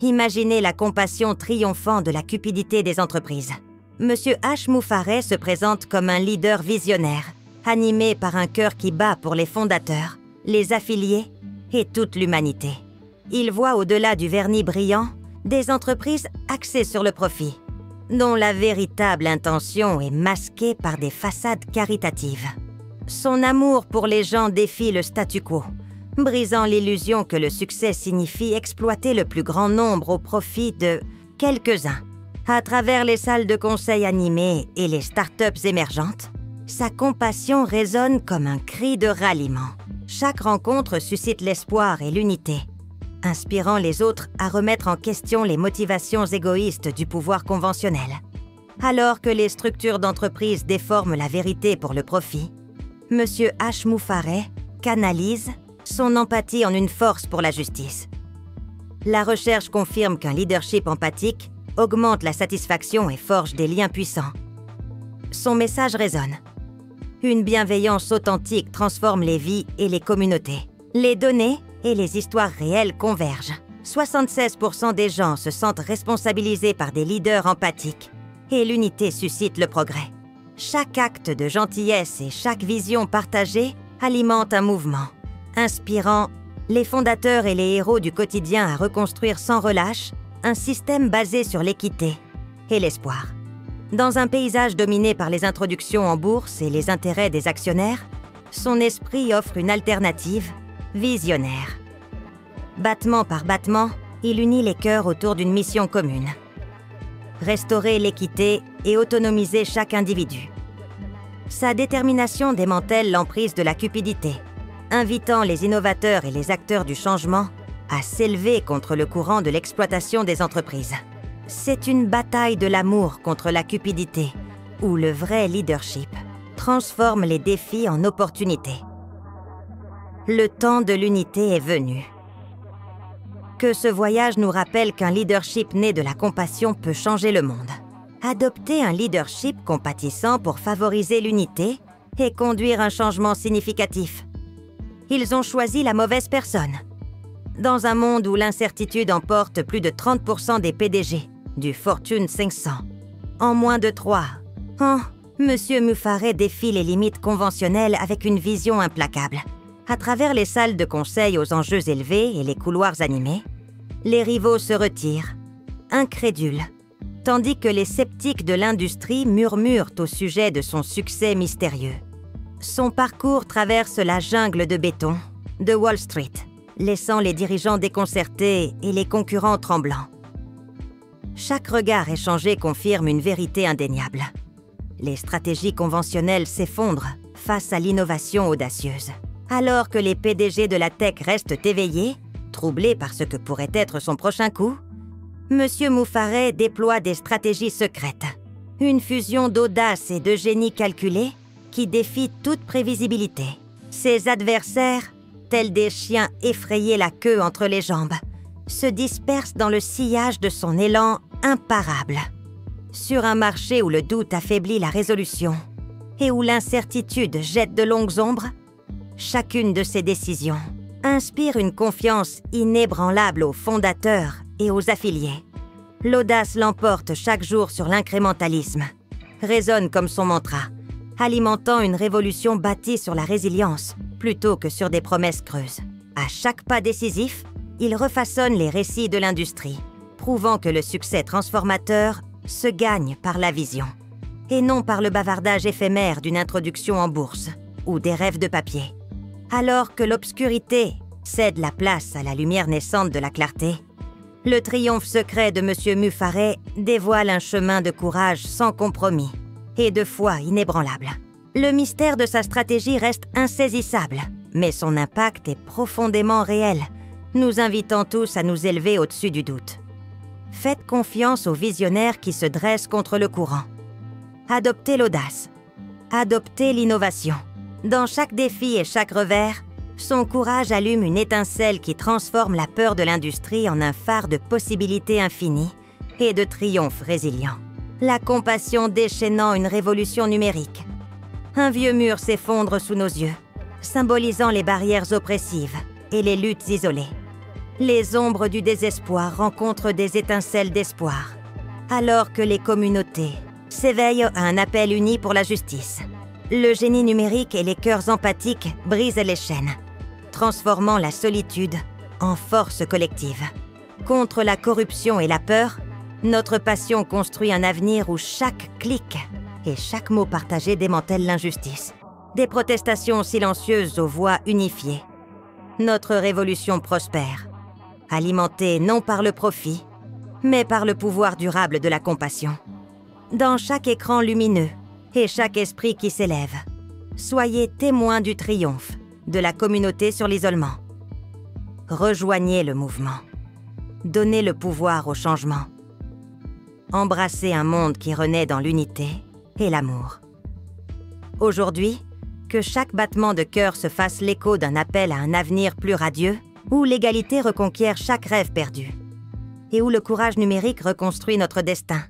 Imaginez la compassion triomphant de la cupidité des entreprises. Monsieur H. Moufareh se présente comme un leader visionnaire, animé par un cœur qui bat pour les fondateurs, les affiliés et toute l'humanité. Il voit au-delà du vernis brillant des entreprises axées sur le profit, dont la véritable intention est masquée par des façades caritatives. Son amour pour les gens défie le statu quo, brisant l'illusion que le succès signifie exploiter le plus grand nombre au profit de quelques-uns. À travers les salles de conseil animées et les startups émergentes, sa compassion résonne comme un cri de ralliement. Chaque rencontre suscite l'espoir et l'unité, inspirant les autres à remettre en question les motivations égoïstes du pouvoir conventionnel. Alors que les structures d'entreprise déforment la vérité pour le profit, Monsieur H. Moufareh canalise son empathie en une force pour la justice. La recherche confirme qu'un leadership empathique augmente la satisfaction et forge des liens puissants. Son message résonne. Une bienveillance authentique transforme les vies et les communautés. Les données et les histoires réelles convergent. 76% des gens se sentent responsabilisés par des leaders empathiques et l'unité suscite le progrès. Chaque acte de gentillesse et chaque vision partagée alimente un mouvement, inspirant les fondateurs et les héros du quotidien à reconstruire sans relâche un système basé sur l'équité et l'espoir. Dans un paysage dominé par les introductions en bourse et les intérêts des actionnaires, son esprit offre une alternative visionnaire. Battement par battement, il unit les cœurs autour d'une mission commune. Restaurer l'équité et autonomiser chaque individu. Sa détermination démantèle l'emprise de la cupidité, invitant les innovateurs et les acteurs du changement à s'élever contre le courant de l'exploitation des entreprises. C'est une bataille de l'amour contre la cupidité, où le vrai leadership transforme les défis en opportunités. Le temps de l'unité est venu. Que ce voyage nous rappelle qu'un leadership né de la compassion peut changer le monde. Adopter un leadership compatissant pour favoriser l'unité et conduire un changement significatif. Ils ont choisi la mauvaise personne. Dans un monde où l'incertitude emporte plus de 30% des PDG du Fortune 500, en moins de 3 ans, Monsieur Moufareh défie les limites conventionnelles avec une vision implacable. À travers les salles de conseil aux enjeux élevés et les couloirs animés, les rivaux se retirent, incrédules, tandis que les sceptiques de l'industrie murmurent au sujet de son succès mystérieux. Son parcours traverse la jungle de béton de Wall Street, laissant les dirigeants déconcertés et les concurrents tremblants. Chaque regard échangé confirme une vérité indéniable. Les stratégies conventionnelles s'effondrent face à l'innovation audacieuse. Alors que les PDG de la tech restent éveillés, troublés par ce que pourrait être son prochain coup, Monsieur Moufareh déploie des stratégies secrètes. Une fusion d'audace et de génie calculé qui défie toute prévisibilité. Ses adversaires, tels des chiens effrayés la queue entre les jambes, se dispersent dans le sillage de son élan imparable. Sur un marché où le doute affaiblit la résolution et où l'incertitude jette de longues ombres, chacune de ces décisions inspire une confiance inébranlable aux fondateurs et aux affiliés. L'audace l'emporte chaque jour sur l'incrémentalisme, résonne comme son mantra, alimentant une révolution bâtie sur la résilience plutôt que sur des promesses creuses. À chaque pas décisif, il refaçonne les récits de l'industrie, prouvant que le succès transformateur se gagne par la vision, et non par le bavardage éphémère d'une introduction en bourse ou des rêves de papier. Alors que l'obscurité cède la place à la lumière naissante de la clarté, le triomphe secret de Monsieur Moufareh dévoile un chemin de courage sans compromis et de foi inébranlable. Le mystère de sa stratégie reste insaisissable, mais son impact est profondément réel, nous invitant tous à nous élever au-dessus du doute. Faites confiance aux visionnaires qui se dressent contre le courant. Adoptez l'audace. Adoptez l'innovation. Dans chaque défi et chaque revers, son courage allume une étincelle qui transforme la peur de l'industrie en un phare de possibilités infinies et de triomphes résilients. La compassion déchaînant une révolution numérique. Un vieux mur s'effondre sous nos yeux, symbolisant les barrières oppressives et les luttes isolées. Les ombres du désespoir rencontrent des étincelles d'espoir, alors que les communautés s'éveillent à un appel uni pour la justice. Le génie numérique et les cœurs empathiques brisent les chaînes, transformant la solitude en force collective. Contre la corruption et la peur, notre passion construit un avenir où chaque clic et chaque mot partagé démantèle l'injustice. Des protestations silencieuses aux voix unifiées. Notre révolution prospère, alimentée non par le profit, mais par le pouvoir durable de la compassion. Dans chaque écran lumineux et chaque esprit qui s'élève, soyez témoins du triomphe de la communauté sur l'isolement. Rejoignez le mouvement. Donnez le pouvoir au changement. Embrassez un monde qui renaît dans l'unité et l'amour. Aujourd'hui, que chaque battement de cœur se fasse l'écho d'un appel à un avenir plus radieux, où l'égalité reconquiert chaque rêve perdu, et où le courage numérique reconstruit notre destin.